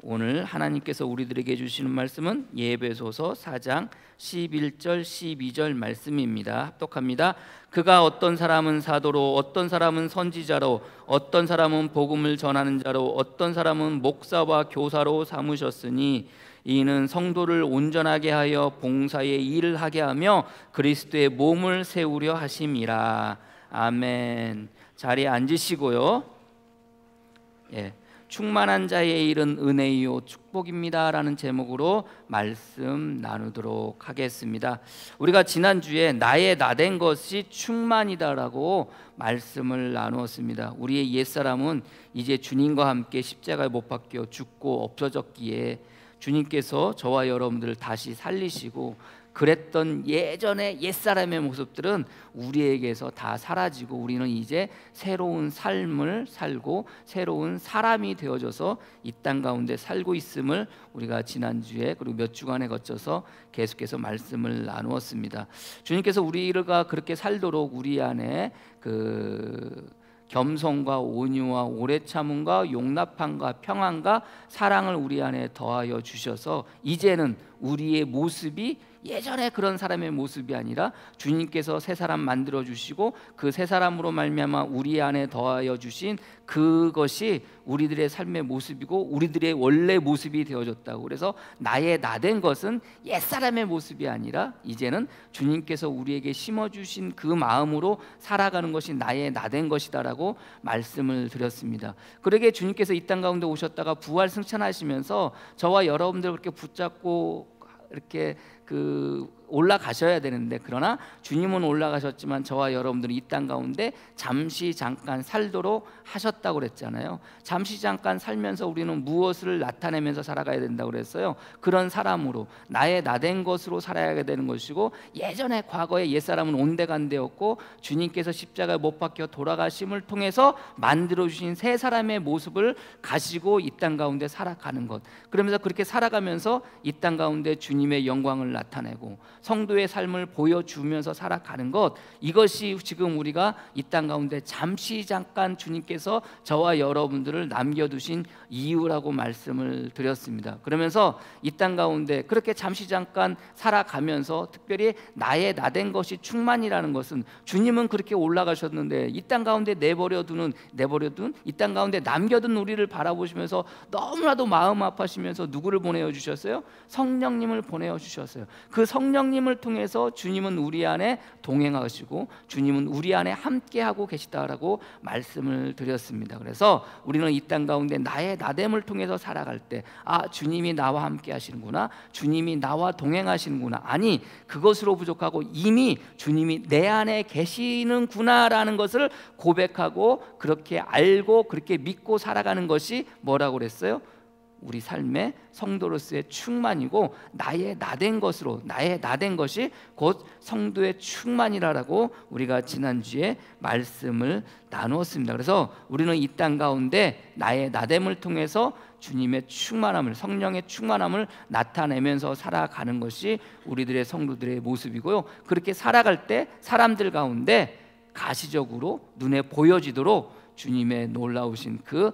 오늘 하나님께서 우리들에게 주시는 말씀은 예배소서 4장 11절 12절 말씀입니다. 합독합니다. 그가 어떤 사람은 사도로, 어떤 사람은 선지자로, 어떤 사람은 복음을 전하는 자로, 어떤 사람은 목사와 교사로 삼으셨으니 이는 성도를 온전하게 하여 봉사의 일을 하게 하며 그리스도의 몸을 세우려 하심이라. 아멘. 자리에 앉으시고요. 충만한 자의 일은 은혜이요 축복입니다 라는 제목으로 말씀 나누도록 하겠습니다. 우리가 지난주에 나의 나된 것이 충만이다 라고 말씀을 나누었습니다. 우리의 옛사람은 이제 주님과 함께 십자가에 못 박혀 죽고 없어졌기에 주님께서 저와 여러분들을 다시 살리시고 그랬던 예전의 옛사람의 모습들은 우리에게서 다 사라지고 우리는 이제 새로운 삶을 살고 새로운 사람이 되어져서 이 땅 가운데 살고 있음을 우리가 지난주에 그리고 몇 주간에 거쳐서 계속해서 말씀을 나누었습니다. 주님께서 우리가 그렇게 살도록 우리 안에 겸손과 온유와 오래 참음과 용납함과 평안과 사랑을 우리 안에 더하여 주셔서 이제는 우리의 모습이 예전에 그런 사람의 모습이 아니라 주님께서 새 사람 만들어 주시고 그 새 사람으로 말미암아 우리 안에 더하여 주신 그것이 우리들의 삶의 모습이고 우리들의 원래 모습이 되어졌다고. 그래서 나의 나된 것은 옛사람의 모습이 아니라 이제는 주님께서 우리에게 심어주신 그 마음으로 살아가는 것이 나의 나된 것이다라고 말씀을 드렸습니다. 그러게 주님께서 이 땅 가운데 오셨다가 부활 승천하시면서 저와 여러분들 그렇게 붙잡고 이렇게 올라가셔야 되는데, 그러나 주님은 올라가셨지만 저와 여러분들은 이 땅 가운데 잠시 잠깐 살도록 하셨다고 그랬잖아요. 잠시 잠깐 살면서 우리는 무엇을 나타내면서 살아가야 된다고 그랬어요. 그런 사람으로 나의 나된 것으로 살아야 되는 것이고, 예전에 과거의 옛사람은 온데간데였고 주님께서 십자가에 못 박혀 돌아가심을 통해서 만들어주신 새 사람의 모습을 가지고 이 땅 가운데 살아가는 것. 그러면서 그렇게 살아가면서 이 땅 가운데 주님의 영광을 나타내고 성도의 삶을 보여주면서 살아가는 것, 이것이 지금 우리가 이 땅 가운데 잠시 잠깐 주님께서 저와 여러분들을 남겨두신 이유라고 말씀을 드렸습니다. 그러면서 이 땅 가운데 그렇게 잠시 잠깐 살아가면서 특별히 나의 나된 것이 충만이라는 것은, 주님은 그렇게 올라가셨는데 이 땅 가운데 내버려둔 이 땅 가운데 남겨둔 우리를 바라보시면서 너무나도 마음 아파하시면서 누구를 보내어 주셨어요? 성령님을 보내어 주셨어요. 그 성령님을 통해서 주님은 우리 안에 동행하시고 주님은 우리 안에 함께하고 계시다라고 말씀을 드렸습니다. 그래서 우리는 이 땅 가운데 나의 나됨을 통해서 살아갈 때, 아, 주님이 나와 함께 하시는구나, 주님이 나와 동행하시는구나, 아니 그것으로 부족하고 이미 주님이 내 안에 계시는구나 라는 것을 고백하고 그렇게 알고 그렇게 믿고 살아가는 것이 뭐라고 그랬어요? 우리 삶의 성도로서의 충만이고, 나의 나된 것이 곧 성도의 충만이라고 우리가 지난주에 말씀을 나누었습니다. 그래서 우리는 이 땅 가운데 나의 나됨을 통해서 주님의 충만함을, 성령의 충만함을 나타내면서 살아가는 것이 우리들의 성도들의 모습이고요. 그렇게 살아갈 때 사람들 가운데 가시적으로 눈에 보여지도록 주님의 놀라우신 그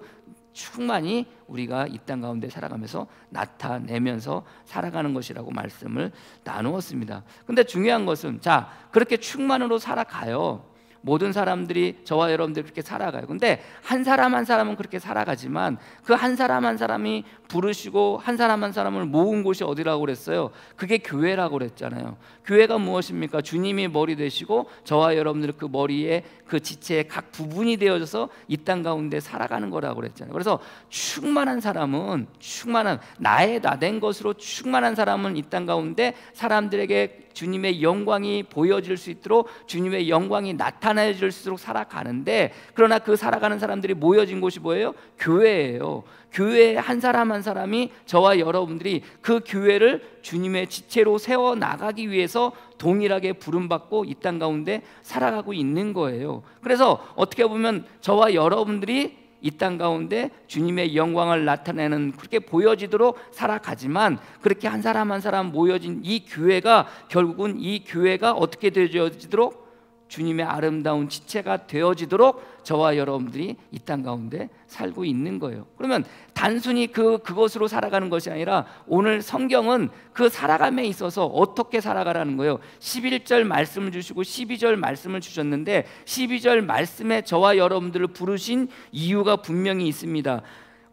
충만이 우리가 이 땅 가운데 살아가면서 나타내면서 살아가는 것이라고 말씀을 나누었습니다. 근데 중요한 것은, 자, 그렇게 충만으로 살아가요. 모든 사람들이, 저와 여러분들이 그렇게 살아가요. 근데 한 사람 한 사람은 그렇게 살아가지만 그 한 사람 한 사람이 부르시고 한 사람 한 사람을 모은 곳이 어디라고 그랬어요? 그게 교회라고 그랬잖아요. 교회가 무엇입니까? 주님이 머리 되시고 저와 여러분들 그 머리에 그 지체의 각 부분이 되어져서 이 땅 가운데 살아가는 거라고 그랬잖아요. 그래서 충만한 사람은, 나의 나된 것으로 충만한 사람은 이 땅 가운데 사람들에게 주님의 영광이 보여질 수 있도록, 주님의 영광이 나타나질수록 살아가는데, 그러나 그 살아가는 사람들이 모여진 곳이 뭐예요? 교회예요. 교회 한 사람 한 사람이, 저와 여러분들이 그 교회를 주님의 지체로 세워 나가기 위해서 동일하게 부름받고 이 땅 가운데 살아가고 있는 거예요. 그래서 어떻게 보면 저와 여러분들이 이 땅 가운데 주님의 영광을 나타내는, 그렇게 보여지도록 살아가지만, 그렇게 한 사람 한 사람 모여진 이 교회가 결국은 이 교회가 어떻게 되어지도록 주님의 아름다운 지체가 되어지도록 저와 여러분들이 이 땅 가운데 살고 있는 거예요. 그러면 단순히 그것으로 살아가는 것이 아니라 오늘 성경은 그 살아감에 있어서 어떻게 살아가라는 거예요. 11절 말씀을 주시고 12절 말씀을 주셨는데 12절 말씀에 저와 여러분들을 부르신 이유가 분명히 있습니다.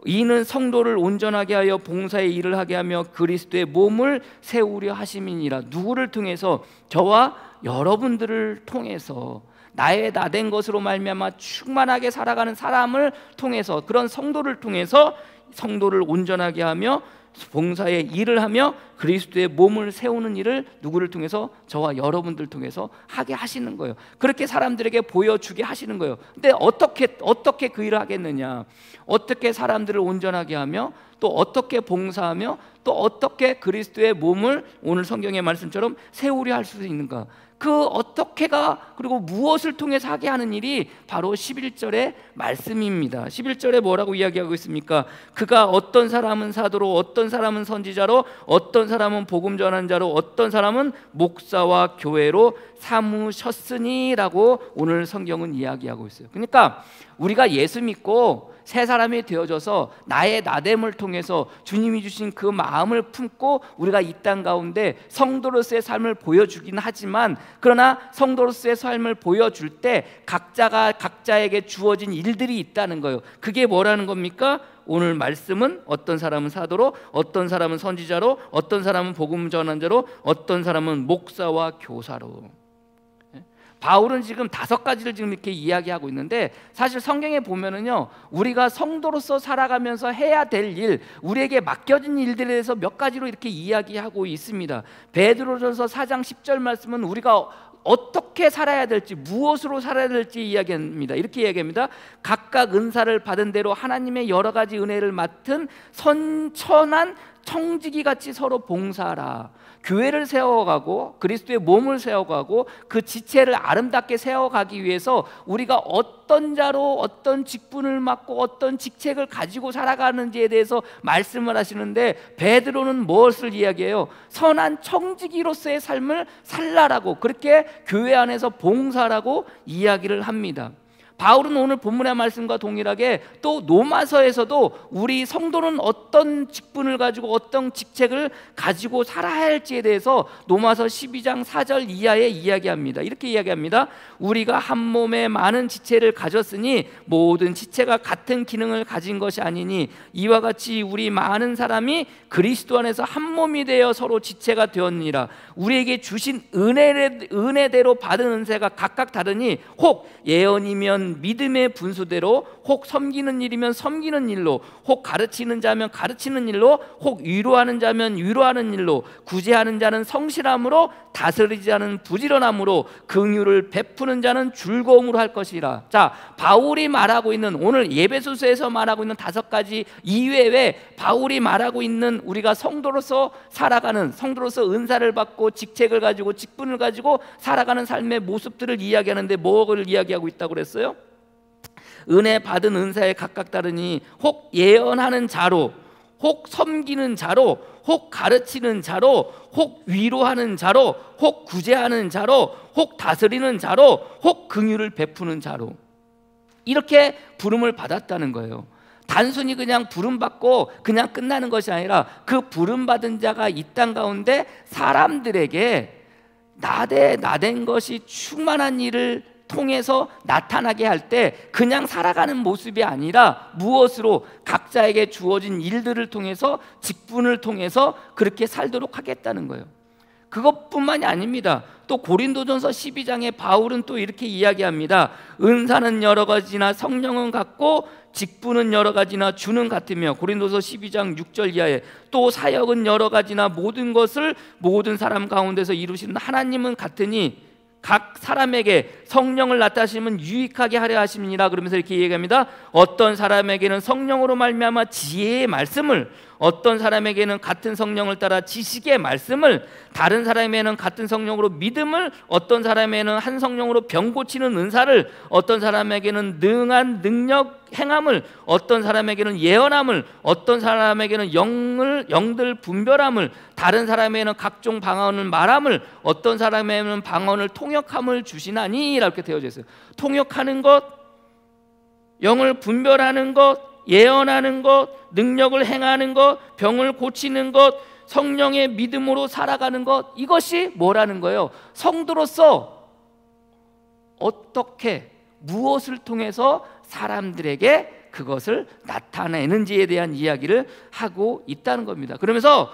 이는 성도를 온전하게 하여 봉사의 일을 하게 하며 그리스도의 몸을 세우려 하심이니라. 누구를 통해서? 저와 여러분들을 통해서, 나의 나된 것으로 말미암아 충만하게 살아가는 사람을 통해서, 그런 성도를 통해서 성도를 온전하게 하며 봉사의 일을 하며 그리스도의 몸을 세우는 일을 누구를 통해서? 저와 여러분들 통해서 하게 하시는 거예요. 그렇게 사람들에게 보여주게 하시는 거예요. 근데 어떻게 그 일을 하겠느냐? 어떻게 사람들을 온전하게 하며 또 어떻게 봉사하며 또 어떻게 그리스도의 몸을 오늘 성경의 말씀처럼 세우려 할 수 있는가? 그 어떻게가 그리고 무엇을 통해서 하게 하는 일이 바로 11절의 말씀입니다. 11절에 뭐라고 이야기하고 있습니까? 그가 어떤 사람은 사도로, 어떤 사람은 선지자로, 어떤 사람은 복음 전한 자로, 어떤 사람은 목사와 교회로 삼으셨으니 라고 오늘 성경은 이야기하고 있어요. 그러니까 우리가 예수 믿고 새 사람이 되어져서 나의 나됨을 통해서 주님이 주신 그 마음을 품고 우리가 이 땅 가운데 성도로서의 삶을 보여주긴 하지만, 그러나 성도로서의 삶을 보여줄 때 각자가 각자에게 주어진 일들이 있다는 거예요. 그게 뭐라는 겁니까? 오늘 말씀은 어떤 사람은 사도로, 어떤 사람은 선지자로, 어떤 사람은 복음 전한 자로, 어떤 사람은 목사와 교사로. 바울은 지금 5가지를 지금 이렇게 이야기하고 있는데, 사실 성경에 보면은요, 우리가 성도로서 살아가면서 해야 될 일, 우리에게 맡겨진 일들에 대해서 몇 가지로 이렇게 이야기하고 있습니다. 베드로전서 4장 10절 말씀은 우리가 어떻게 살아야 될지, 무엇으로 살아야 될지 이야기합니다. 이렇게 이야기합니다. 각각 은사를 받은 대로 하나님의 여러 가지 은혜를 맡은 선천한 청지기 같이 서로 봉사하라. 교회를 세워가고 그리스도의 몸을 세워가고 그 지체를 아름답게 세워가기 위해서 우리가 어떤 자로 어떤 직분을 맡고 어떤 직책을 가지고 살아가는지에 대해서 말씀을 하시는데, 베드로는 무엇을 이야기해요? 선한 청지기로서의 삶을 살라라고, 그렇게 교회 안에서 봉사라고 이야기를 합니다. 바울은 오늘 본문의 말씀과 동일하게 또 로마서에서도 우리 성도는 어떤 직분을 가지고 어떤 직책을 가지고 살아야 할지에 대해서 로마서 12장 4절 이하에 이야기합니다. 이렇게 이야기합니다. 우리가 한 몸에 많은 지체를 가졌으니 모든 지체가 같은 기능을 가진 것이 아니니 이와 같이 우리 많은 사람이 그리스도 안에서 한 몸이 되어 서로 지체가 되었느니라. 우리에게 주신 은혜대로 받은 은혜가 각각 다르니 혹 예언이면 믿음의 분수대로, 혹 섬기는 일이면 섬기는 일로, 혹 가르치는 자면 가르치는 일로, 혹 위로하는 자면 위로하는 일로, 구제하는 자는 성실함으로, 다스리지 자는 부지런함으로, 긍휼을 베푸는 자는 즐거움으로 할 것이라. 자, 바울이 말하고 있는, 오늘 예배소서에서 말하고 있는 5가지 이외에 바울이 말하고 있는 우리가 성도로서 살아가는, 성도로서 은사를 받고 직책을 가지고 직분을 가지고 살아가는 삶의 모습들을 이야기하는데, 뭐를 이야기하고 있다고 그랬어요? 은혜 받은 은사에 각각 다르니 혹 예언하는 자로, 혹 섬기는 자로, 혹 가르치는 자로, 혹 위로하는 자로, 혹 구제하는 자로, 혹 다스리는 자로, 혹 긍휼을 베푸는 자로, 이렇게 부름을 받았다는 거예요. 단순히 그냥 부름받고 그냥 끝나는 것이 아니라 그 부름받은 자가 이 땅 가운데 사람들에게 나된 것이 충만한 일을 통해서 나타나게 할 때 그냥 살아가는 모습이 아니라 무엇으로? 각자에게 주어진 일들을 통해서, 직분을 통해서 그렇게 살도록 하겠다는 거예요. 그것뿐만이 아닙니다. 또 고린도전서 12장에 바울은 또 이렇게 이야기합니다. 은사는 여러 가지나 성령은 같고 직분은 여러 가지나 주는 같으며, 고린도서 12장 6절 이하에 또 사역은 여러 가지나 모든 것을 모든 사람 가운데서 이루시는 하나님은 같으니 각 사람에게 성령을 나타내시면 유익하게 하려 하심이니라. 그러면서 이렇게 얘기합니다. 어떤 사람에게는 성령으로 말미암아 지혜의 말씀을, 어떤 사람에게는 같은 성령을 따라 지식의 말씀을, 다른 사람에게는 같은 성령으로 믿음을, 어떤 사람에게는 한 성령으로 병 고치는 은사를, 어떤 사람에게는 능한 능력 행함을, 어떤 사람에게는 예언함을, 어떤 사람에게는 영들 분별함을, 다른 사람에게는 각종 방언을 말함을, 어떤 사람에게는 방언을 통역함을 주시나니 이렇게 되어져 있어요. 통역하는 것, 영을 분별하는 것, 예언하는 것, 능력을 행하는 것, 병을 고치는 것, 성령의 믿음으로 살아가는 것, 이것이 뭐라는 거예요? 성도로서 어떻게, 무엇을 통해서 사람들에게 그것을 나타내는지에 대한 이야기를 하고 있다는 겁니다. 그러면서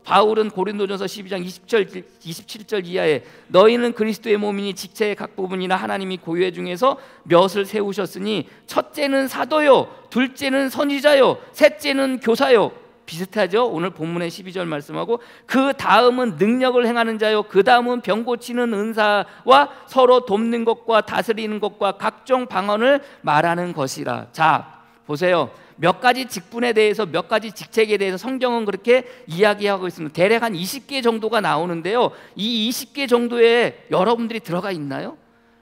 바울은 고린도전서 12장 20절 27절 이하에 너희는 그리스도의 몸이니 지체의 각 부분이나 하나님이 고유의 중에서 몇을 세우셨으니 첫째는 사도요, 둘째는 선지자요, 셋째는 교사요. 비슷하죠? 오늘 본문의 12절 말씀하고 그 다음은 능력을 행하는 자요, 그 다음은 병 고치는 은사와 서로 돕는 것과 다스리는 것과 각종 방언을 말하는 것이라. 자, 보세요. 몇 가지 직분에 대해서, 몇 가지 직책에 대해서 성경은 그렇게 이야기하고 있습니다. 대략 한 20개 정도가 나오는데요, 이 20개 정도에 여러분들이 들어가 있나요?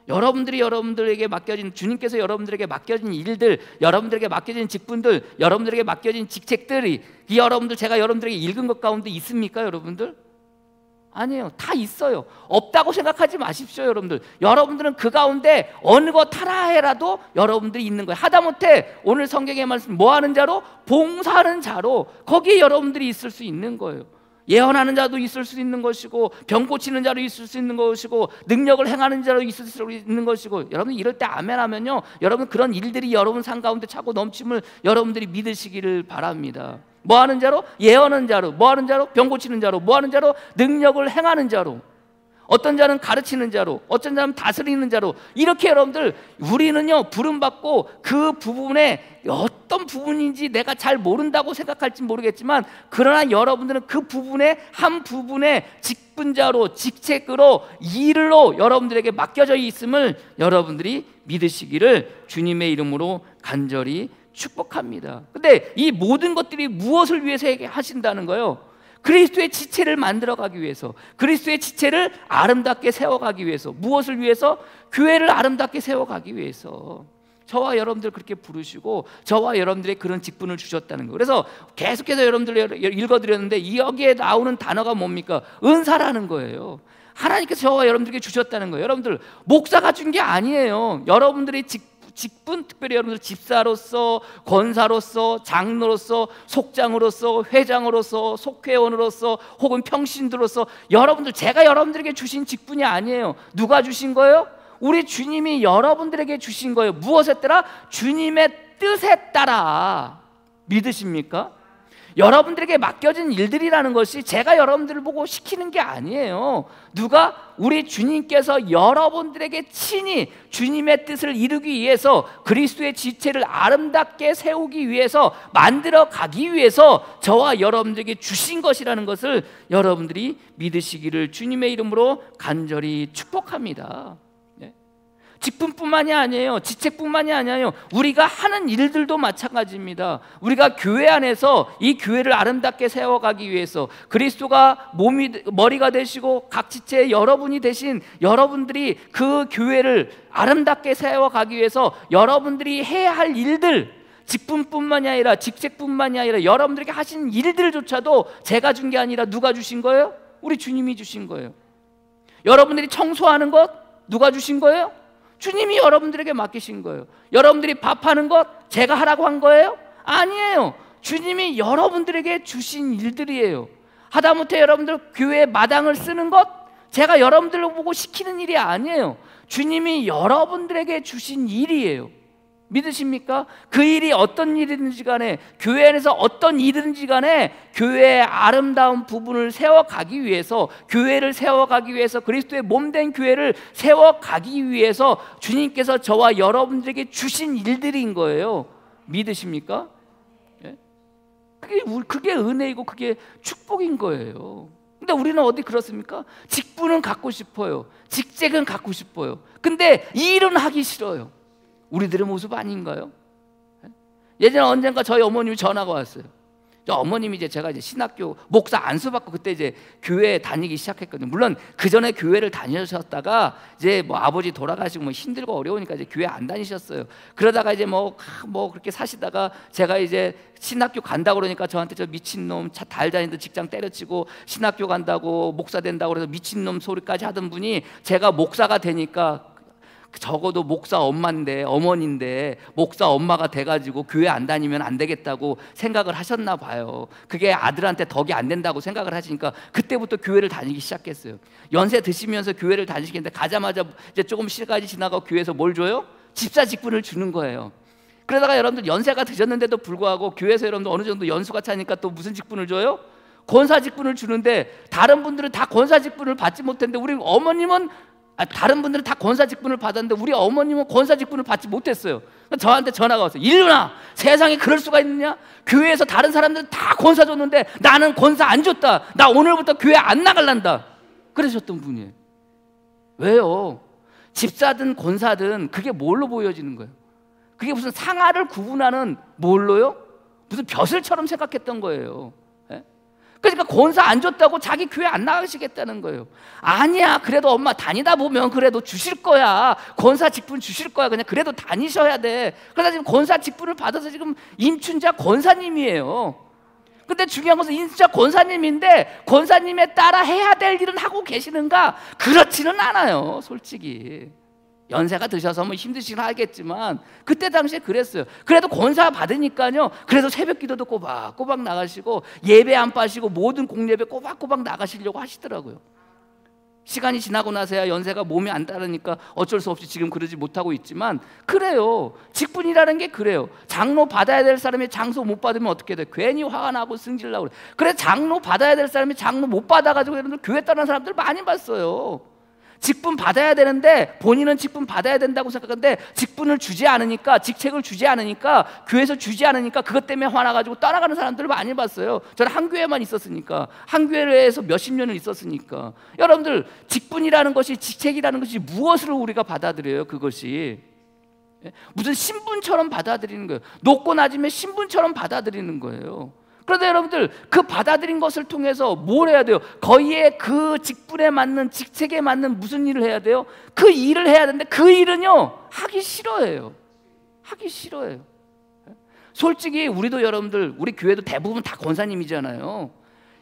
여러분들에게 맡겨진, 주님께서 여러분들에게 맡겨진 일들, 여러분들에게 맡겨진 직분들, 여러분들에게 맡겨진 직책들이 제가 여러분들에게 읽은 것 가운데 있습니까, 여러분들? 아니에요. 다 있어요. 없다고 생각하지 마십시오, 여러분들. 여러분들은 그 가운데 어느 것 하나에라도 여러분들이 있는 거예요. 하다못해 오늘 성경의 말씀 뭐 하는 자로? 봉사하는 자로, 거기에 여러분들이 있을 수 있는 거예요. 예언하는 자도 있을 수 있는 것이고, 병 고치는 자로 있을 수 있는 것이고, 능력을 행하는 자로 있을 수 있는 것이고. 여러분 이럴 때 아멘 하면요, 여러분 그런 일들이 여러분 삶 가운데 차고 넘침을 여러분들이 믿으시기를 바랍니다. 뭐 하는 자로? 예언하는 자로. 뭐 하는 자로? 병 고치는 자로. 뭐 하는 자로? 능력을 행하는 자로. 어떤 자는 가르치는 자로, 어떤 자는 다스리는 자로. 이렇게 여러분들, 우리는요 부름받고 그 부분에 어떤 부분인지 내가 잘 모른다고 생각할지 모르겠지만, 그러나 여러분들은 그 부분에 한 부분에 직분자로, 직책으로, 일로 여러분들에게 맡겨져 있음을 여러분들이 믿으시기를 주님의 이름으로 간절히 축복합니다. 근데 이 모든 것들이 무엇을 위해서 하신다는 거예요? 그리스도의 지체를 만들어가기 위해서, 그리스도의 지체를 아름답게 세워가기 위해서. 무엇을 위해서? 교회를 아름답게 세워가기 위해서. 저와 여러분들 그렇게 부르시고 저와 여러분들의 그런 직분을 주셨다는 거예요. 그래서 계속해서 여러분들 읽어드렸는데 여기에 나오는 단어가 뭡니까? 은사라는 거예요. 하나님께서 저와 여러분들에게 주셨다는 거예요. 여러분들 목사가 준 게 아니에요. 여러분들의 직분, 특별히 여러분들 집사로서, 권사로서, 장로로서, 속장으로서, 회장으로서, 속회원으로서, 혹은 평신도로서, 여러분들, 제가 여러분들에게 주신 직분이 아니에요. 누가 주신 거예요? 우리 주님이 여러분들에게 주신 거예요. 무엇에 따라? 주님의 뜻에 따라. 믿으십니까? 여러분들에게 맡겨진 일들이라는 것이 제가 여러분들을 보고 시키는 게 아니에요. 누가? 우리 주님께서 여러분들에게 친히 주님의 뜻을 이루기 위해서, 그리스도의 지체를 아름답게 세우기 위해서, 만들어 가기 위해서 저와 여러분들에게 주신 것이라는 것을 여러분들이 믿으시기를 주님의 이름으로 간절히 축복합니다. 직분뿐만이 아니에요. 지책뿐만이 아니에요. 우리가 하는 일들도 마찬가지입니다. 우리가 교회 안에서 이 교회를 아름답게 세워가기 위해서, 그리스도가 머리가 되시고 각 지체의 여러분이 되신 여러분들이 그 교회를 아름답게 세워가기 위해서 여러분들이 해야 할 일들, 직분뿐만이 아니라 직책뿐만이 아니라 여러분들에게 하신 일들조차도 제가 준 게 아니라 누가 주신 거예요? 우리 주님이 주신 거예요. 여러분들이 청소하는 것 누가 주신 거예요? 주님이 여러분들에게 맡기신 거예요. 여러분들이 밥하는 것 제가 하라고 한 거예요? 아니에요. 주님이 여러분들에게 주신 일들이에요. 하다못해 여러분들 교회 마당을 쓰는 것 제가 여러분들을 보고 시키는 일이 아니에요. 주님이 여러분들에게 주신 일이에요. 믿으십니까? 그 일이 어떤 일이든지 간에, 교회 안에서 어떤 일이든지 간에 교회의 아름다운 부분을 세워가기 위해서, 교회를 세워가기 위해서, 그리스도의 몸된 교회를 세워가기 위해서 주님께서 저와 여러분들에게 주신 일들인 거예요. 믿으십니까? 그게 은혜이고 그게 축복인 거예요. 근데 우리는 어디 그렇습니까? 직분은 갖고 싶어요. 직책은 갖고 싶어요. 근데 이 일은 하기 싫어요. 우리들의 모습 아닌가요? 예전에 언젠가 저희 어머님이 전화가 왔어요. 어머님이 이제 제가 이제 신학교 목사 안수 받고 그때 이제 교회 다니기 시작했거든요. 물론 그 전에 교회를 다니셨다가 이제 뭐 아버지 돌아가시고 뭐 힘들고 어려우니까 이제 교회 안 다니셨어요. 그러다가 이제 뭐 그렇게 사시다가 제가 이제 신학교 간다 그러니까 저한테 저 미친놈 달 다니던 직장 때려치고 신학교 간다고 목사 된다고 그래서 미친놈 소리까지 하던 분이 제가 목사가 되니까 적어도 목사 엄마인데 어머니인데 목사 엄마가 돼가지고 교회 안 다니면 안 되겠다고 생각을 하셨나 봐요. 그게 아들한테 덕이 안 된다고 생각을 하시니까 그때부터 교회를 다니기 시작했어요. 연세 드시면서 교회를 다니시겠는데 가자마자 이제 조금 시간이 지나고 교회에서 뭘 줘요? 집사 직분을 주는 거예요. 그러다가 여러분들 연세가 드셨는데도 불구하고 교회에서 여러분들 어느 정도 연수가 차니까 또 무슨 직분을 줘요? 권사 직분을 주는데 다른 분들은 다 권사 직분을 받지 못했는데 우리 어머님은 다른 분들은 다 권사 직분을 받았는데 우리 어머님은 권사 직분을 받지 못했어요. 저한테 전화가 왔어요. 일루나 세상에 그럴 수가 있느냐? 교회에서 다른 사람들은 다 권사 줬는데 나는 권사 안 줬다. 나 오늘부터 교회 안 나갈란다. 그러셨던 분이에요. 왜요? 집사든 권사든 그게 뭘로 보여지는 거예요? 그게 무슨 상하를 구분하는 뭘로요? 무슨 벼슬처럼 생각했던 거예요. 그러니까 권사 안 줬다고 자기 교회 안 나가시겠다는 거예요. 아니야, 그래도 엄마 다니다 보면 그래도 주실 거야. 권사 직분 주실 거야. 그냥 그래도 다니셔야 돼. 그러다 지금 권사 직분을 받아서 지금 임춘자 권사님이에요. 근데 중요한 것은 임춘자 권사님인데 권사님에 따라 해야 될 일은 하고 계시는가? 그렇지는 않아요, 솔직히. 연세가 드셔서 뭐 힘드시긴 하겠지만 그때 당시에 그랬어요. 그래도 권사 받으니까요, 그래도 새벽 기도도 꼬박꼬박 나가시고 예배 안 빠시고 모든 공예배 꼬박꼬박 나가시려고 하시더라고요. 시간이 지나고 나서야 연세가 몸이 안 따르니까 어쩔 수 없이 지금 그러지 못하고 있지만 그래요. 직분이라는 게 그래요. 장로 받아야 될 사람이 장소 못 받으면 어떻게 돼? 괜히 화가 나고 승질나고 그래. 그래 장로 받아야 될 사람이 장로 못 받아가지고 여러분들 교회 떠난 사람들 많이 봤어요. 직분 받아야 되는데 본인은 직분 받아야 된다고 생각하는데 직분을 주지 않으니까, 직책을 주지 않으니까, 교회에서 주지 않으니까 그것 때문에 화나가지고 떠나가는 사람들을 많이 봤어요. 저는 한 교회만 있었으니까, 한 교회에서 몇십 년을 있었으니까. 여러분들 직분이라는 것이, 직책이라는 것이 무엇을 우리가 받아들여요? 그것이 무슨 신분처럼 받아들이는 거예요. 높고 낮으면 신분처럼 받아들이는 거예요. 그런데 여러분들 그 받아들인 것을 통해서 뭘 해야 돼요? 거기에 그 직분에 맞는, 직책에 맞는 무슨 일을 해야 돼요? 그 일을 해야 되는데 그 일은요 하기 싫어해요. 하기 싫어해요. 솔직히 우리도 여러분들, 우리 교회도 대부분 다 권사님이잖아요.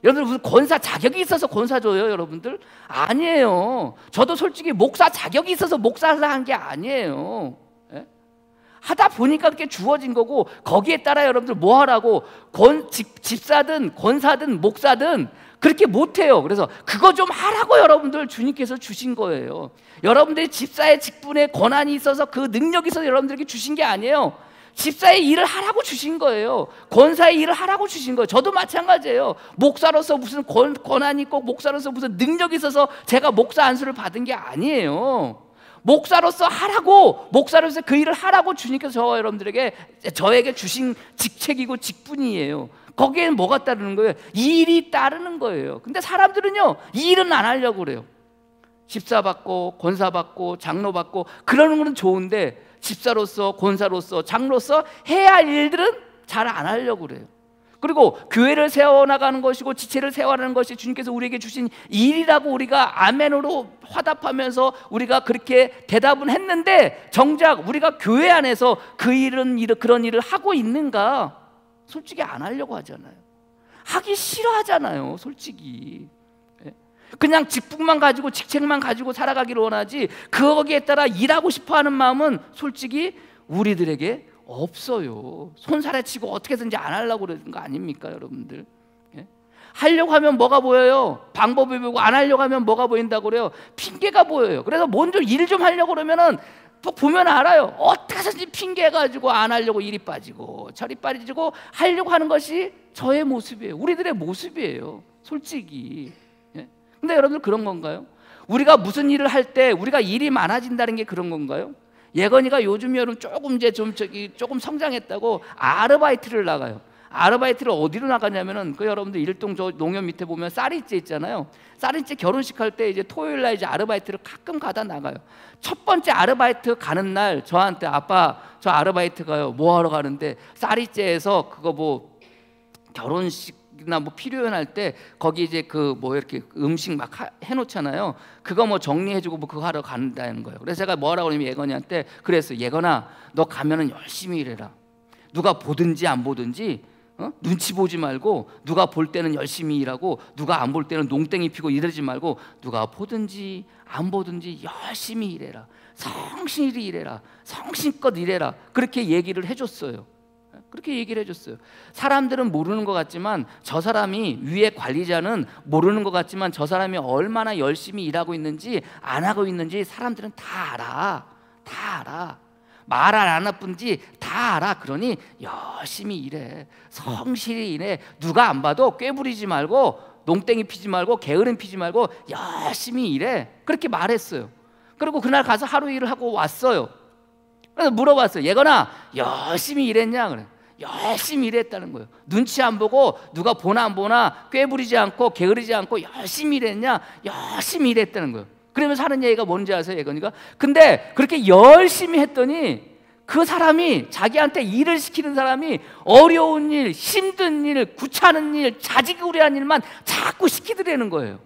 여러분들 무슨 권사 자격이 있어서 권사 줘요 여러분들? 아니에요. 저도 솔직히 목사 자격이 있어서 목사를 한 게 아니에요. 하다 보니까 그렇게 주어진 거고, 거기에 따라 여러분들 뭐 하라고, 집사든 권사든 목사든 그렇게 못해요. 그래서 그거 좀 하라고 여러분들 주님께서 주신 거예요. 여러분들이 집사의 직분에 권한이 있어서 그 능력이 있어서 여러분들에게 주신 게 아니에요. 집사의 일을 하라고 주신 거예요. 권사의 일을 하라고 주신 거예요. 저도 마찬가지예요. 목사로서 무슨 권한이 있고 목사로서 무슨 능력이 있어서 제가 목사 안수를 받은 게 아니에요. 목사로서 하라고, 목사로서 그 일을 하라고 주님께서 저에게 주신 직책이고 직분이에요. 거기에는 뭐가 따르는 거예요? 일이 따르는 거예요. 근데 사람들은요 이 일은 안 하려고 그래요. 집사 받고 권사 받고 장로 받고 그러는 건 좋은데 집사로서 권사로서 장로로서 해야 할 일들은 잘 안 하려고 그래요. 그리고 교회를 세워나가는 것이고 지체를 세워나가는 것이 주님께서 우리에게 주신 일이라고 우리가 아멘으로 화답하면서 우리가 그렇게 대답은 했는데, 정작 우리가 교회 안에서 그런 일을 하고 있는가? 솔직히 안 하려고 하잖아요. 하기 싫어하잖아요 솔직히. 그냥 직분만 가지고 직책만 가지고 살아가기를 원하지 거기에 따라 일하고 싶어하는 마음은 솔직히 우리들에게 없어요. 손살에 치고 어떻게든지 안 하려고 그러는 거 아닙니까 여러분들? 하려고 하면 뭐가 보여요? 방법이 보이고, 안 하려고 하면 뭐가 보인다고 그래요? 핑계가 보여요. 그래서 먼저 일 좀 하려고 그러면은 또 보면 알아요. 어떻게 해서든지 핑계 가지고 안 하려고 일이 빠지고 저리 빠지고 하려고 하는 것이 저의 모습이에요. 우리들의 모습이에요 솔직히. 근데 여러분들 그런 건가요? 우리가 무슨 일을 할 때 우리가 일이 많아진다는 게 그런 건가요? 예건이가 요즘 여름 조금 성장했다고 아르바이트를 나가요. 아르바이트를 어디로 나가냐면은 그 여러분들 일동 저 농협 밑에 보면 쌀이째 있잖아요. 쌀이째 결혼식 할 때 이제 토요일 날 이제 아르바이트를 가끔 가다 나가요. 첫 번째 아르바이트 가는 날 저한테 아빠 저 아르바이트 가요. 뭐 하러 가는데 쌀이째에서 그거 뭐 결혼식이나 뭐 필요연할 때 거기 이제 그 뭐 이렇게 음식 막 해놓잖아요. 그거 뭐 정리해주고 뭐 그거 하러 간다는 거예요. 그래서 제가 뭐라고 그러냐면 예건이한테 그랬어요. 예건아, 너 가면은 열심히 일해라. 누가 보든지 안 보든지 눈치 보지 말고, 누가 볼 때는 열심히 일하고 누가 안 볼 때는 농땡이 피고 이러지 말고, 누가 보든지 안 보든지 열심히 일해라. 성실히 일해라. 성심껏 일해라. 그렇게 얘기를 해줬어요. 그렇게 얘기를 해줬어요. 사람들은 모르는 것 같지만, 저 사람이, 위에 관리자는 모르는 것 같지만 저 사람이 얼마나 열심히 일하고 있는지 안 하고 있는지 사람들은 다 알아. 다 알아. 말 안 하뿐지 다 알아. 그러니 열심히 일해. 성실히 일해. 누가 안 봐도 꾀부리지 말고, 농땡이 피지 말고, 게으름 피지 말고 열심히 일해. 그렇게 말했어요. 그리고 그날 가서 하루 일을 하고 왔어요. 그래서 물어봤어요. 예건아, 열심히 일했냐? 그래. 열심히 일했다는 거예요. 눈치 안 보고, 누가 보나 안 보나 꾀부리지 않고 게으르지 않고 열심히 일했냐? 열심히 일했다는 거예요. 그러면서 하는 얘기가 뭔지 아세요? 예건이가? 근데 그렇게 열심히 했더니 그 사람이, 자기한테 일을 시키는 사람이 어려운 일, 힘든 일, 귀찮은 일, 자지구레한 일만 자꾸 시키더라는 거예요.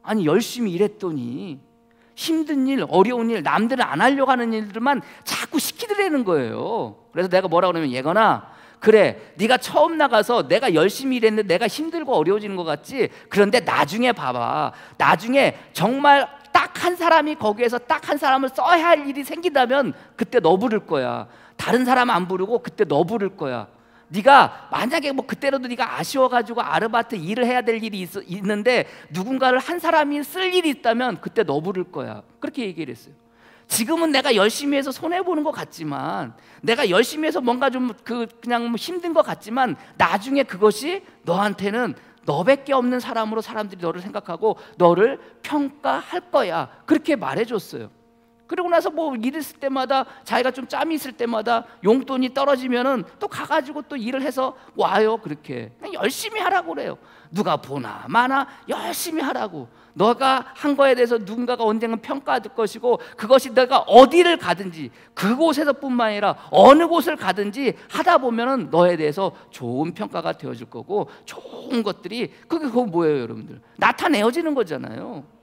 아니, 열심히 일했더니 힘든 일, 어려운 일, 남들은 안 하려고 하는 일들만 자꾸 시키더라는 거예요. 그래서 내가 뭐라고 그러면, 예건아, 그래, 네가 처음 나가서 내가 열심히 일했는데 내가 힘들고 어려워지는 것 같지? 그런데 나중에 봐봐. 나중에 정말 딱 한 사람이 거기에서 딱 한 사람을 써야 할 일이 생긴다면 그때 너 부를 거야. 다른 사람 안 부르고 그때 너 부를 거야. 네가 만약에 뭐 그때라도 네가 아쉬워가지고 아르바이트 일을 해야 될 일이 있는데 누군가를 한 사람이 쓸 일이 있다면 그때 너 부를 거야. 그렇게 얘기를 했어요. 지금은 내가 열심히 해서 손해보는 것 같지만, 내가 열심히 해서 뭔가 좀 그냥 뭐 힘든 것 같지만, 나중에 그것이 너한테는 너밖에 없는 사람으로 사람들이 너를 생각하고 너를 평가할 거야. 그렇게 말해줬어요. 그러고 나서 뭐 일 있을 때마다, 자기가 좀 짬이 있을 때마다 용돈이 떨어지면은 또 가가지고 또 일을 해서 와요. 그렇게 그냥 열심히 하라고 그래요. 누가 보나 마나 열심히 하라고. 너가 한 거에 대해서 누군가가 언젠가 평가할 것이고, 그것이 내가 어디를 가든지, 그곳에서뿐만 아니라 어느 곳을 가든지 하다 보면은 너에 대해서 좋은 평가가 되어질 거고, 좋은 것들이, 그거 뭐예요, 여러분들? 나타내어지는 거잖아요.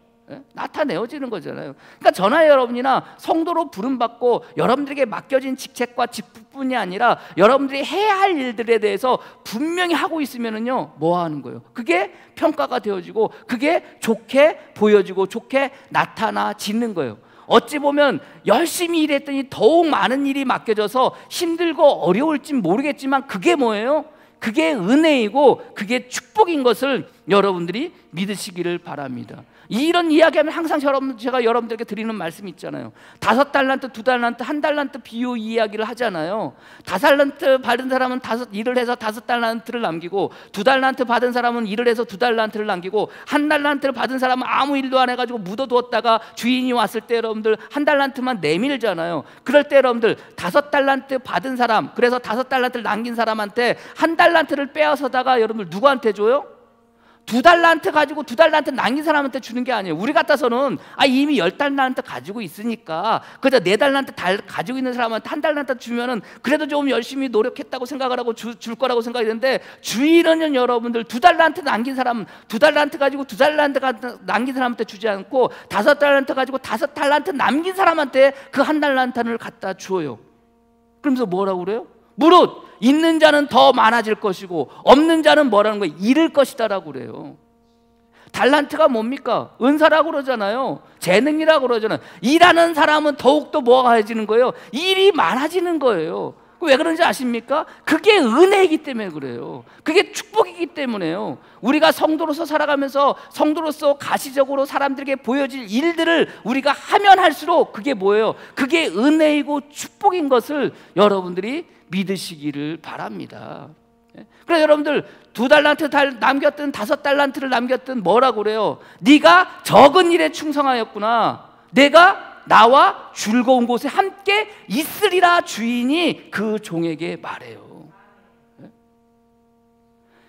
나타내어지는 거잖아요. 그러니까 저나 여러분이나 성도로 부름받고 여러분들에게 맡겨진 직책과 직분이 아니라 여러분들이 해야 할 일들에 대해서 분명히 하고 있으면은요, 뭐 하는 거예요? 그게 평가가 되어지고, 그게 좋게 보여지고 좋게 나타나지는 거예요. 어찌 보면 열심히 일했더니 더욱 많은 일이 맡겨져서 힘들고 어려울지 모르겠지만, 그게 뭐예요? 그게 은혜이고 그게 축복인 것을 여러분들이 믿으시기를 바랍니다. 이런 이야기하면 항상 제가 여러분들에게 드리는 말씀이 있잖아요. 5달란트, 2달란트, 1달란트 비유 이야기를 하잖아요. 5달란트 받은 사람은 일을 해서 5달란트를 남기고, 2달란트 받은 사람은 일을 해서 2달란트를 남기고, 1달란트를 받은 사람은 아무 일도 안 해가지고 묻어두었다가 주인이 왔을 때 여러분들 1달란트만 내밀잖아요. 그럴 때 여러분들 5달란트 받은 사람, 그래서 5달란트를 남긴 사람한테 1달란트를 빼앗아다가 여러분들 누구한테 줘요? 2달란트 가지고 2달란트 남긴 사람한테 주는 게 아니에요. 우리 같아서는 이미 10달란트 가지고 있으니까 그저 4달란트 가지고 있는 사람한테 1달란트 주면은 그래도 좀 열심히 노력했다고 생각을 하고 줄 거라고 생각했는데, 주인은 여러분들 2달란트 남긴 사람, 2달란트 가지고 2달란트 남긴 사람한테 주지 않고 5달란트 가지고 5달란트 남긴 사람한테 그 1달란트를 갖다 줘요. 그러면서 뭐라고 그래요? 무릇 있는 자는 더 많아질 것이고 없는 자는 뭐라는 거예요? 잃을 것이다라고 그래요. 달란트가 뭡니까? 은사라고 그러잖아요. 재능이라고 그러잖아요. 일하는 사람은 더욱더 뭐가 많아지는 거예요? 일이 많아지는 거예요. 왜 그런지 아십니까? 그게 은혜이기 때문에 그래요. 그게 축복이기 때문에요. 우리가 성도로서 살아가면서 성도로서 가시적으로 사람들에게 보여질 일들을 우리가 하면 할수록 그게 뭐예요? 그게 은혜이고 축복인 것을 여러분들이 믿으시기를 바랍니다. 그래서 여러분들 2달란트 남겼든 5달란트를 남겼든 뭐라고 그래요? 네가 적은 일에 충성하였구나. 내가 나와 즐거운 곳에 함께 있으리라 주인이 그 종에게 말해요.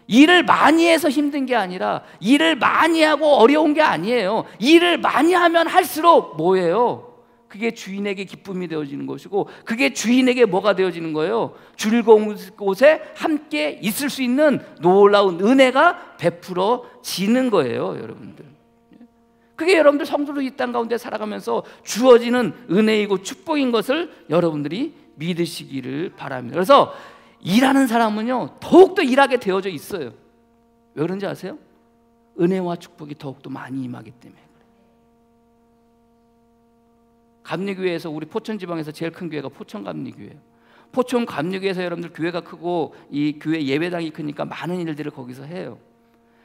일을 많이 해서 힘든 게 아니라, 일을 많이 하고 어려운 게 아니에요. 일을 많이 하면 할수록 뭐예요? 그게 주인에게 기쁨이 되어지는 것이고, 그게 주인에게 뭐가 되어지는 거예요? 즐거운 곳에 함께 있을 수 있는 놀라운 은혜가 베풀어지는 거예요, 여러분들. 그게 여러분들 성도로 이 땅 가운데 살아가면서 주어지는 은혜이고 축복인 것을 여러분들이 믿으시기를 바랍니다. 그래서 일하는 사람은요, 더욱더 일하게 되어져 있어요. 왜 그런지 아세요? 은혜와 축복이 더욱더 많이 임하기 때문에. 감리교회에서, 우리 포천지방에서 제일 큰 교회가 포천감리교회예요. 포천 감리교회에서 여러분들 교회가 크고 이 교회 예배당이 크니까 많은 일들을 거기서 해요.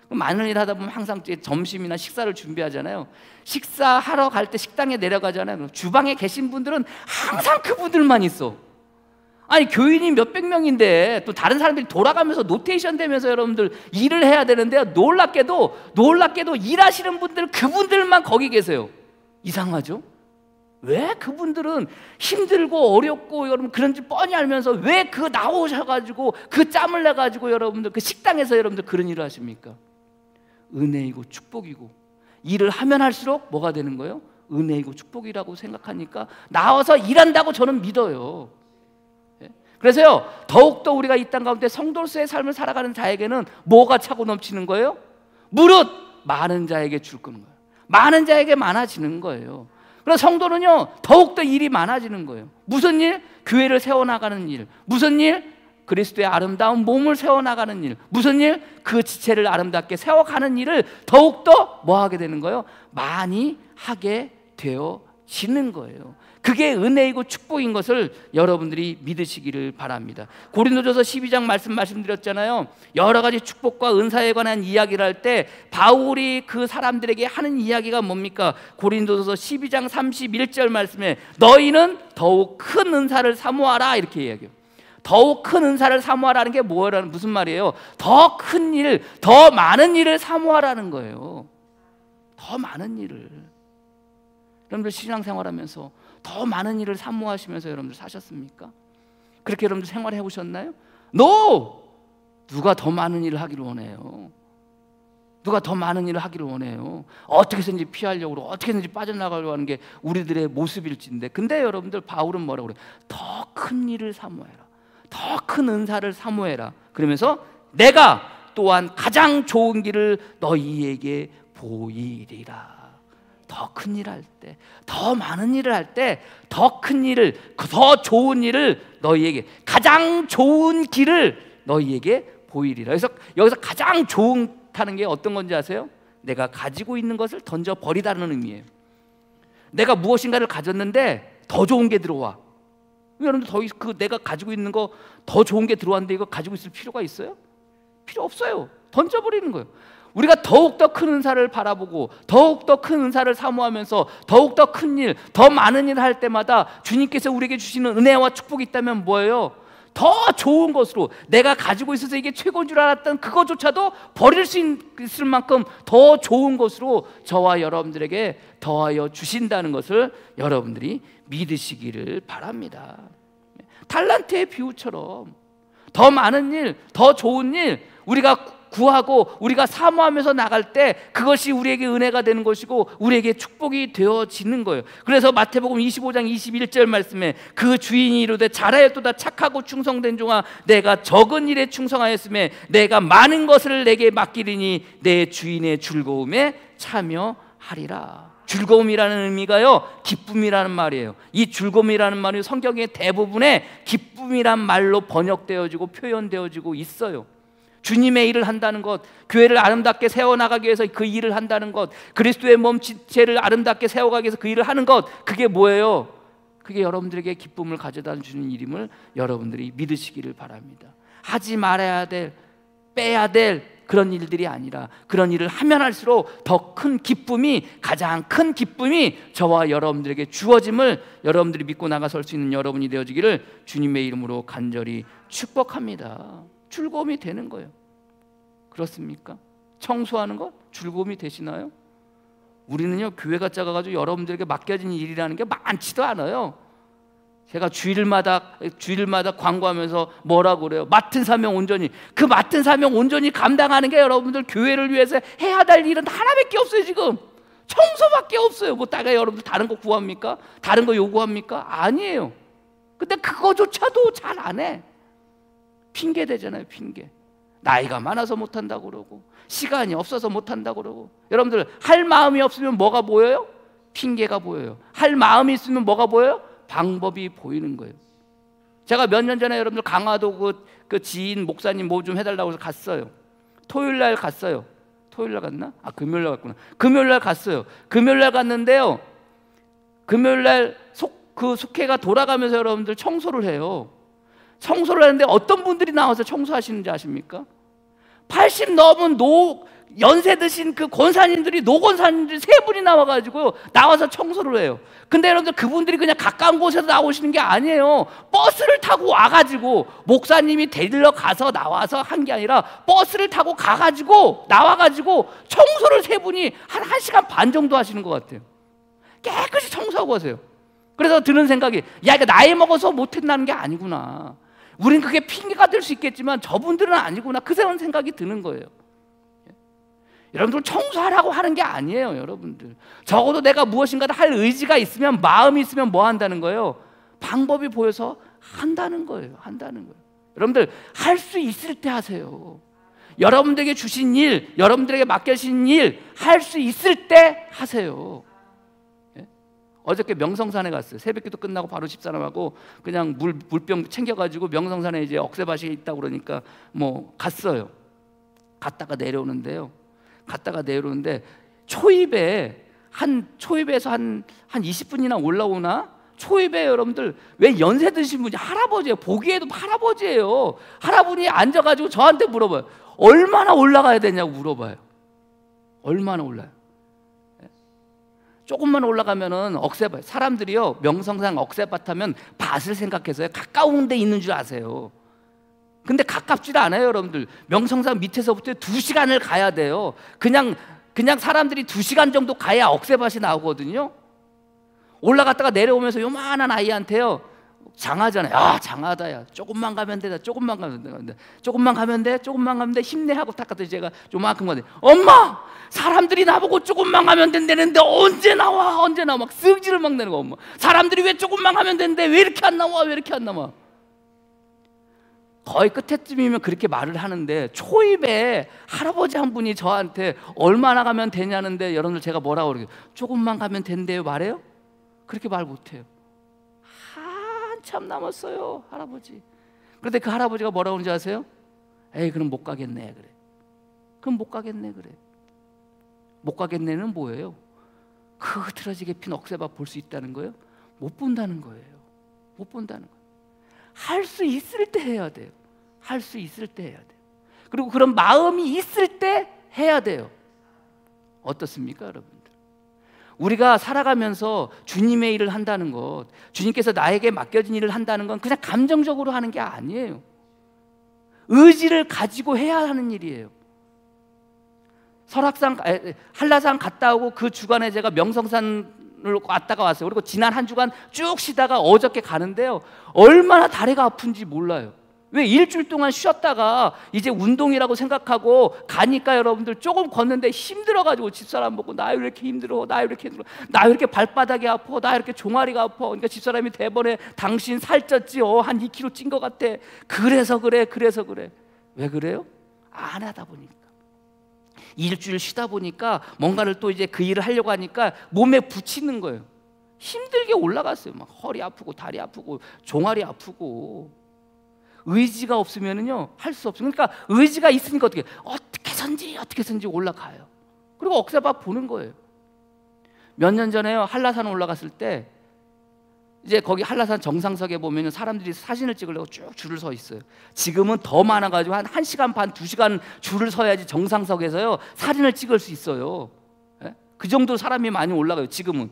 많은 일 하다 보면 항상 점심이나 식사를 준비하잖아요. 식사하러 갈 때 식당에 내려가잖아요. 주방에 계신 분들은 항상 그분들만 있어. 아니, 교인이 몇백 명인데 또 다른 사람들이 돌아가면서 노테이션 되면서 여러분들 일을 해야 되는데, 놀랍게도 일하시는 분들, 그분들만 거기 계세요. 이상하죠? 왜 그분들은 힘들고 어렵고 여러분 그런지 뻔히 알면서 왜 그 나오셔가지고 그 짬을 내가지고 여러분들 그 식당에서 여러분들 그런 일을 하십니까? 은혜이고 축복이고, 일을 하면 할수록 뭐가 되는 거예요? 은혜이고 축복이라고 생각하니까 나와서 일한다고 저는 믿어요. 그래서요, 더욱더 우리가 이 땅 가운데 성도로서의 삶을 살아가는 자에게는 뭐가 차고 넘치는 거예요? 무릇 많은 자에게 줄 거는 거예요. 많은 자에게 많아지는 거예요. 그래서 성도는요, 더욱더 일이 많아지는 거예요. 무슨 일? 교회를 세워나가는 일. 무슨 일? 그리스도의 아름다운 몸을 세워나가는 일. 무슨 일? 그 지체를 아름답게 세워가는 일을 더욱더 뭐 하게 되는 거예요? 많이 하게 되어지는 거예요. 그게 은혜이고 축복인 것을 여러분들이 믿으시기를 바랍니다. 고린도전서 12장 말씀드렸잖아요. 여러 가지 축복과 은사에 관한 이야기를 할 때 바울이 그 사람들에게 하는 이야기가 뭡니까? 고린도전서 12장 31절 말씀에 너희는 더욱 큰 은사를 사모하라, 이렇게 이야기해요. 더욱 큰 은사를 사모하라는 게 뭐라는, 무슨 말이에요? 더 큰 일, 더 많은 일을 사모하라는 거예요. 더 많은 일을. 여러분들 신앙생활하면서 더 많은 일을 사모하시면서 여러분들 사셨습니까? 그렇게 여러분들 생활해 보셨나요? No! 누가 더 많은 일을 하기를 원해요? 누가 더 많은 일을 하기를 원해요? 어떻게 해서든지 피하려고, 어떻게 해서든지 빠져나가려고 하는 게 우리들의 모습일진데, 근데 여러분들 바울은 뭐라고 그래요? 더 큰 일을 사모해라, 더 큰 은사를 사모해라. 그러면서 내가 또한 가장 좋은 길을 너희에게 보이리라. 더 큰 일을 할 때, 더 많은 일을 할 때, 더 큰 일을, 더 좋은 일을 너희에게, 가장 좋은 길을 너희에게 보이리라. 그래서 여기서 가장 좋다는 게 어떤 건지 아세요? 내가 가지고 있는 것을 던져 버리다는 의미예요. 내가 무엇인가를 가졌는데 더 좋은 게 들어와. 여러분들 내가 가지고 있는 거 더 좋은 게 들어왔는데 이거 가지고 있을 필요가 있어요? 필요 없어요. 던져버리는 거예요. 우리가 더욱더 큰 은사를 바라보고 더욱더 큰 은사를 사모하면서 더욱더 큰 일, 더 많은 일을 할 때마다 주님께서 우리에게 주시는 은혜와 축복이 있다면 뭐예요? 더 좋은 것으로, 내가 가지고 있어서 이게 최고인 줄 알았던 그것조차도 버릴 수 있을 만큼 더 좋은 것으로 저와 여러분들에게 더하여 주신다는 것을 여러분들이 믿으시기를 바랍니다. 달란트의 비유처럼 더 많은 일, 더 좋은 일 우리가 구하고 우리가 사모하면서 나갈 때 그것이 우리에게 은혜가 되는 것이고 우리에게 축복이 되어지는 거예요. 그래서 마태복음 25장 21절 말씀에 그 주인이 이르되 잘하였도다 착하고 충성된 종아, 내가 적은 일에 충성하였음에 내가 많은 것을 내게 맡기리니 내 주인의 즐거움에 참여하리라. 즐거움이라는 의미가요, 기쁨이라는 말이에요. 이 즐거움이라는 말이 성경의 대부분에 기쁨이란 말로 번역되어지고 표현되어지고 있어요. 주님의 일을 한다는 것, 교회를 아름답게 세워나가기 위해서 그 일을 한다는 것, 그리스도의 몸 지체를 아름답게 세워가기 위해서 그 일을 하는 것, 그게 뭐예요? 그게 여러분들에게 기쁨을 가져다 주는 일임을 여러분들이 믿으시기를 바랍니다. 하지 말아야 될, 빼야 될 그런 일들이 아니라 그런 일을 하면 할수록 더 큰 기쁨이, 가장 큰 기쁨이 저와 여러분들에게 주어짐을 여러분들이 믿고 나가설 수 있는 여러분이 되어지기를 주님의 이름으로 간절히 축복합니다. 즐거움이 되는 거예요. 그렇습니까? 청소하는 것 즐거움이 되시나요? 우리는요, 교회가 작아가지고 여러분들에게 맡겨진 일이라는 게 많지도 않아요. 제가 주일마다 광고하면서 뭐라고 그래요? 맡은 사명 온전히. 그 맡은 사명 온전히 감당하는 게 여러분들 교회를 위해서 해야 될 일은 하나밖에 없어요. 지금 청소밖에 없어요. 뭐 다가 여러분들 다른 거 구합니까? 다른 거 요구합니까? 아니에요. 근데 그거조차도 잘 안 해. 핑계 대잖아요. 핑계. 나이가 많아서 못한다고 그러고, 시간이 없어서 못한다고 그러고. 여러분들 할 마음이 없으면 뭐가 보여요? 핑계가 보여요. 할 마음이 있으면 뭐가 보여요? 방법이 보이는 거예요. 제가 몇 년 전에 여러분들 강화도 그 지인 목사님 뭐 좀 해달라고 해서 갔어요. 토요일 날 갔어요. 토요일 날 갔나? 아, 금요일 날 갔구나. 금요일 날 갔어요. 금요일 날 갔는데요, 금요일 날 그 속회가 돌아가면서 여러분들 청소를 해요. 청소를 하는데 어떤 분들이 나와서 청소하시는지 아십니까? 80 넘은 연세 드신 그 권사님들이, 노권사님들이 3분이 나와가지고 나와서 청소를 해요. 근데 여러분들 그분들이 그냥 가까운 곳에서 나오시는 게 아니에요. 버스를 타고 와가지고, 목사님이 데리러 가서 나와서 한 게 아니라 버스를 타고 가가지고 나와가지고 청소를 3분이 한 1시간 반 정도 하시는 것 같아요. 깨끗이 청소하고 하세요. 그래서 드는 생각이, 야, 이거 나이 먹어서 못한다는 게 아니구나. 우린 그게 핑계가 될 수 있겠지만 저분들은 아니구나. 그런 생각이 드는 거예요. 여러분들 청소하라고 하는 게 아니에요. 여러분들 적어도 내가 무엇인가 할 의지가 있으면, 마음이 있으면 뭐 한다는 거예요? 방법이 보여서 한다는 거예요. 한다는 거예요. 여러분들 할 수 있을 때 하세요. 여러분들에게 주신 일, 여러분들에게 맡겨진 일 할 수 있을 때 하세요. 어저께 명성산에 갔어요. 새벽기도 끝나고 바로 집사람하고 그냥 물병 챙겨가지고 명성산에 이제 억새밭이 있다고 그러니까 뭐 갔어요. 갔다가 내려오는데 초입에서 한 20분이나 올라오나? 초입에 여러분들 왜 연세 드신 분이 할아버지예요. 보기에도 할아버지예요. 할아버지 앉아가지고 저한테 물어봐요. 얼마나 올라가야 되냐고 물어봐요. 얼마나 올라요? 조금만 올라가면은 억새밭, 사람들이요 명성산 억새밭 하면 밭을 생각해서요 가까운 데 있는 줄 아세요. 근데 가깝지도 않아요. 여러분들 명성산 밑에서부터 2시간을 가야 돼요. 그냥 사람들이 2시간 정도 가야 억새밭이 나오거든요. 올라갔다가 내려오면서 요만한 아이한테요, 장하잖아요. 야, 장하다. 야, 조금만 가면 돼. 조금만 가면 돼. 힘내 하고 딱 갔더니 제가 요만큼 가더니, 엄마! 사람들이 나보고 조금만 가면 된다는데 언제 나와? 막 승질을 막 내는 거. 엄마, 사람들이 왜 조금만 가면 되는데 왜 이렇게 안 나와? 거의 끝에쯤이면 그렇게 말을 하는데, 초입에 할아버지 한 분이 저한테 얼마나 가면 되냐는데, 여러분들 제가 뭐라고 그러게요? 조금만 가면 된대요 말해요? 그렇게 말 못해요. 한참 남았어요 할아버지. 그런데 그 할아버지가 뭐라고 하는지 아세요? 에이, 그럼 못 가겠네 그래. 못 가겠네는 뭐예요? 그 흐트러지게 핀 억새밭 볼 수 있다는 거예요? 못 본다는 거예요. 할 수 있을 때 해야 돼요. 그리고 그런 마음이 있을 때 해야 돼요. 어떻습니까 여러분들? 우리가 살아가면서 주님의 일을 한다는 것, 주님께서 나에게 맡겨진 일을 한다는 건 그냥 감정적으로 하는 게 아니에요. 의지를 가지고 해야 하는 일이에요. 한라산 갔다 오고 그 주간에 제가 명성산을 왔다가 왔어요. 그리고 지난 한 주간 쭉 쉬다가 어저께 가는데요, 얼마나 다리가 아픈지 몰라요. 왜? 일주일 동안 쉬었다가 이제 운동이라고 생각하고 가니까 여러분들 조금 걷는데 힘들어가지고 집사람 보고, 나 왜 이렇게 힘들어, 나 왜 이렇게 발바닥이 아파, 나 이렇게 종아리가 아파. 그러니까 집사람이 대번에 당신 살쪘지, 한 2kg 찐 것 같아. 그래서 그래. 왜 그래요? 안 하다 보니까, 일주일 쉬다 보니까 뭔가를 또 이제 그 일을 하려고 하니까 몸에 붙이는 거예요. 힘들게 올라갔어요. 막 허리 아프고 다리 아프고 종아리 아프고. 의지가 없으면은요 할 수 없어요. 그러니까 의지가 있으니까 어떻게선지 올라가요. 그리고 억새밭 보는 거예요. 몇 년 전에요, 한라산 올라갔을 때 이제 거기 한라산 정상석에 보면은 사람들이 사진을 찍으려고 쭉 줄을 서 있어요. 지금은 더 많아가지고 한 1시간 반, 2시간 줄을 서야지 정상석에서요 사진을 찍을 수 있어요. 그 정도 사람이 많이 올라가요. 지금은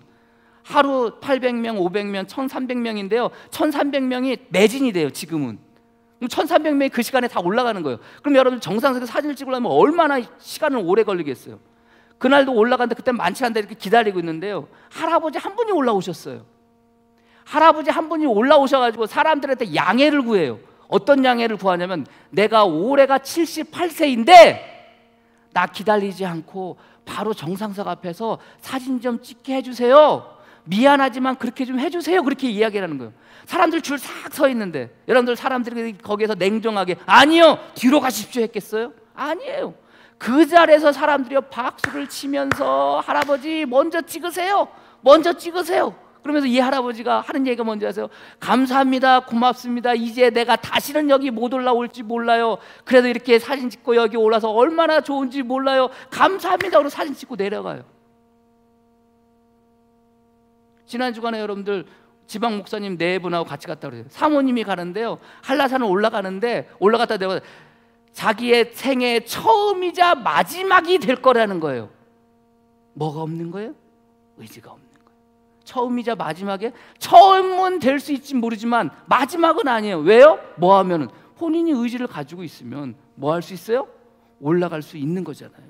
하루 800명, 500명, 1300명인데요 1300명이 매진이 돼요. 지금은. 그럼 1300명이 그 시간에 다 올라가는 거예요. 그럼 여러분 정상석에서 사진을 찍으려면 얼마나 시간을 오래 걸리겠어요. 그날도 올라갔는데 그때 많지 않다 이렇게 기다리고 있는데요, 할아버지 한 분이 올라오셨어요. 할아버지 한 분이 올라오셔가지고 사람들한테 양해를 구해요. 어떤 양해를 구하냐면, 내가 올해가 78세인데 나 기다리지 않고 바로 정상석 앞에서 사진 좀 찍게 해주세요. 미안하지만 그렇게 좀 해주세요. 그렇게 이야기를 하는 거예요. 사람들 줄 싹 서 있는데 여러분들 사람들이 거기에서 냉정하게 아니요 뒤로 가십시오 했겠어요? 아니에요. 그 자리에서 사람들이 박수를 치면서 할아버지 먼저 찍으세요. 먼저 찍으세요. 그러면서 이 할아버지가 하는 얘기가 뭔지 아세요? 감사합니다. 고맙습니다. 이제 내가 다시는 여기 못 올라올지 몰라요. 그래도 이렇게 사진 찍고 여기 올라서 얼마나 좋은지 몰라요. 감사합니다. 그러고 사진 찍고 내려가요. 지난 주간에 여러분들 지방 목사님 4분하고 같이 갔다 그래요. 사모님이 가는데요, 한라산을 올라가는데 올라갔다 내가 자기의 생애 처음이자 마지막이 될 거라는 거예요. 뭐가 없는 거예요? 의지가 없는 거예요. 처음이자 마지막에, 처음은 될 수 있지 모르지만 마지막은 아니에요. 왜요? 뭐 하면은 본인이 의지를 가지고 있으면 뭐 할 수 있어요? 올라갈 수 있는 거잖아요.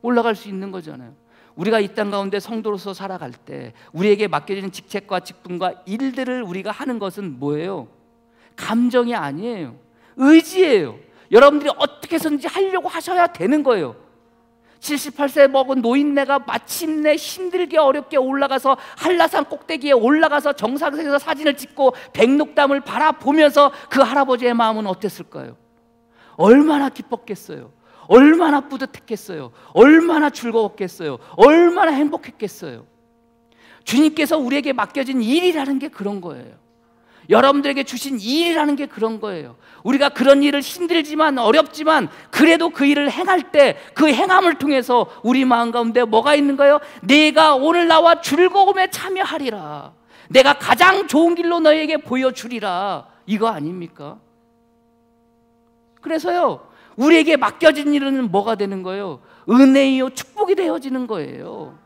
올라갈 수 있는 거잖아요. 우리가 이 땅 가운데 성도로서 살아갈 때 우리에게 맡겨진 직책과 직분과 일들을 우리가 하는 것은 뭐예요? 감정이 아니에요. 의지예요. 여러분들이 어떻게 해서든지 하려고 하셔야 되는 거예요. 78세 먹은 노인네가 마침내 힘들게 어렵게 올라가서 한라산 꼭대기에 올라가서 정상에서 사진을 찍고 백록담을 바라보면서 그 할아버지의 마음은 어땠을까요? 얼마나 기뻤겠어요. 얼마나 뿌듯했겠어요. 얼마나 즐거웠겠어요. 얼마나 행복했겠어요. 주님께서 우리에게 맡겨진 일이라는 게 그런 거예요. 여러분들에게 주신 일이라는 게 그런 거예요. 우리가 그런 일을 힘들지만 어렵지만 그래도 그 일을 행할 때 그 행함을 통해서 우리 마음 가운데 뭐가 있는 거예요? 내가 오늘 나와 즐거움에 참여하리라. 내가 가장 좋은 길로 너에게 보여주리라. 이거 아닙니까? 그래서요, 우리에게 맡겨진 일은 뭐가 되는 거예요? 은혜요, 축복이 되어지는 거예요.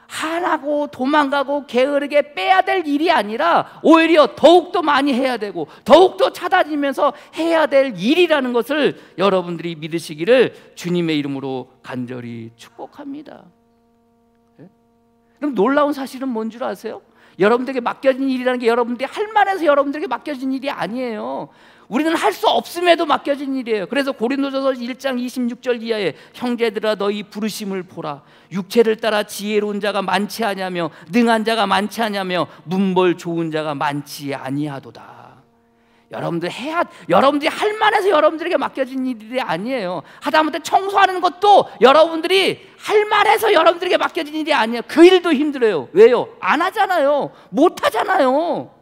하나고 도망가고 게으르게 빼야 될 일이 아니라 오히려 더욱더 많이 해야 되고 더욱더 찾아다니면서 해야 될 일이라는 것을 여러분들이 믿으시기를 주님의 이름으로 간절히 축복합니다. 네? 그럼 놀라운 사실은 뭔 줄 아세요? 여러분들에게 맡겨진 일이라는 게 여러분들이 할 만해서 여러분들에게 맡겨진 일이 아니에요. 우리는 할 수 없음에도 맡겨진 일이에요. 그래서 고린도전서 1장 26절 이하에 형제들아 너희 부르심을 보라. 육체를 따라 지혜로운 자가 많지 아니하며 능한 자가 많지 아니하며 문벌 좋은 자가 많지 아니하도다. 여러분들이 할 만해서 여러분들에게 맡겨진 일이 아니에요. 하다못해 청소하는 것도 여러분들이 할 만해서 여러분들에게 맡겨진 일이 아니에요. 그 일도 힘들어요. 왜요? 안 하잖아요. 못 하잖아요.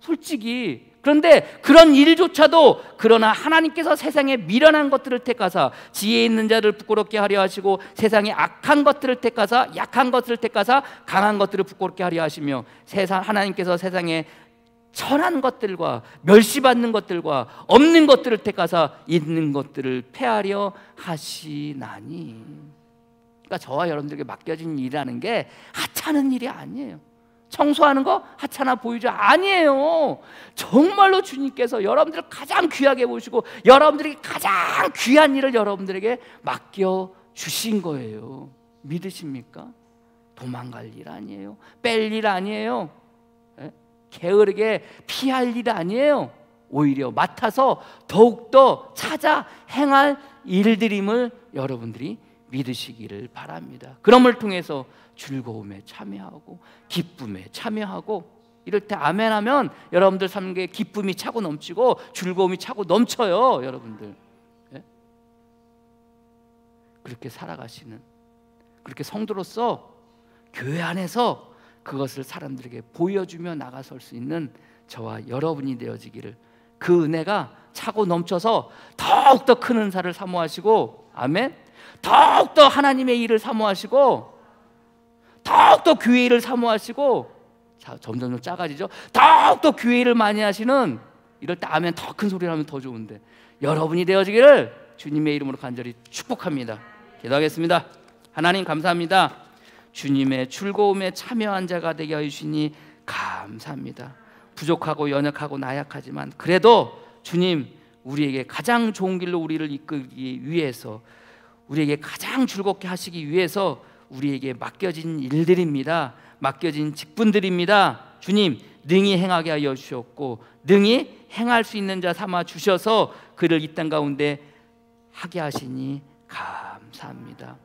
솔직히. 그런데 그런 일조차도 그러나 하나님께서 세상에 미련한 것들을 택하사 지혜 있는 자를 부끄럽게 하려 하시고 세상에 악한 것들을 택하사 약한 것들을 택하사 강한 것들을 부끄럽게 하려 하시며 하나님께서 세상에 천한 것들과 멸시받는 것들과 없는 것들을 택하사 있는 것들을 폐하려 하시나니. 그러니까 저와 여러분들에게 맡겨진 일이라는 게 하찮은 일이 아니에요. 청소하는 거 하찮아 보이죠? 아니에요. 정말로 주님께서 여러분들을 가장 귀하게 보시고 여러분들에게 가장 귀한 일을 여러분들에게 맡겨주신 거예요. 믿으십니까? 도망갈 일 아니에요. 뺄 일 아니에요. 게으르게 피할 일 아니에요. 오히려 맡아서 더욱더 찾아 행할 일들임을 여러분들이 믿으시기를 바랍니다. 그럼을 통해서 즐거움에 참여하고 기쁨에 참여하고 이럴 때 아멘하면 여러분들 삶에 기쁨이 차고 넘치고 즐거움이 차고 넘쳐요. 여러분들 그렇게 살아가시는, 그렇게 성도로서 교회 안에서 그것을 사람들에게 보여주며 나가설 수 있는 저와 여러분이 되어지기를, 그 은혜가 차고 넘쳐서 더욱더 큰 은사를 사모하시고, 아멘, 더욱더 하나님의 일을 사모하시고 더욱더 교회 일을 사모하시고, 자, 점점 작아지죠. 더욱더 교회 일을 많이 하시는, 이럴 때 아멘 더 큰 소리를 하면 더 좋은데 여러분이 되어지기를 주님의 이름으로 간절히 축복합니다. 기도하겠습니다. 하나님 감사합니다. 주님의 즐거움에 참여한 자가 되게 하시니 감사합니다. 부족하고 연약하고 나약하지만 그래도 주님, 우리에게 가장 좋은 길로 우리를 이끌기 위해서, 우리에게 가장 즐겁게 하시기 위해서 우리에게 맡겨진 일들입니다. 맡겨진 직분들입니다. 주님, 능히 행하게 하여 주셨고 능히 행할 수 있는 자 삼아 주셔서 그를 이 땅 가운데 하게 하시니 감사합니다.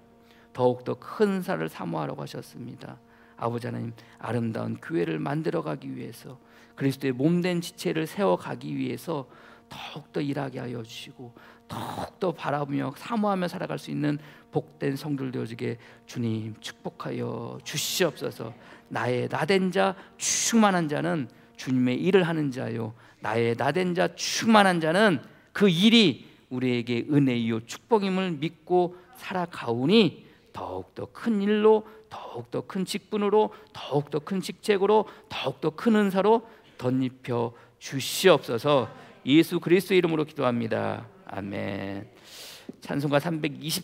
더욱더 큰 사를 사모하라고 하셨습니다. 아버지 하나님, 아름다운 교회를 만들어가기 위해서, 그리스도의 몸된 지체를 세워가기 위해서 더욱더 일하게 하여 주시고 더욱더 바라보며 사모하며 살아갈 수 있는 복된 성들 되어지게 주님 축복하여 주시옵소서. 나의 나된 자 충만한 자는 주님의 일을 하는 자요, 나의 나된 자 충만한 자는 그 일이 우리에게 은혜이요 축복임을 믿고 살아가오니 더욱더 큰 일로, 더욱더 큰 직분으로, 더욱더 큰 직책으로, 더욱더 큰 은사로 덧입혀 주시옵소서. 예수 그리스도의 이름으로 기도합니다. 아멘. 찬송가 320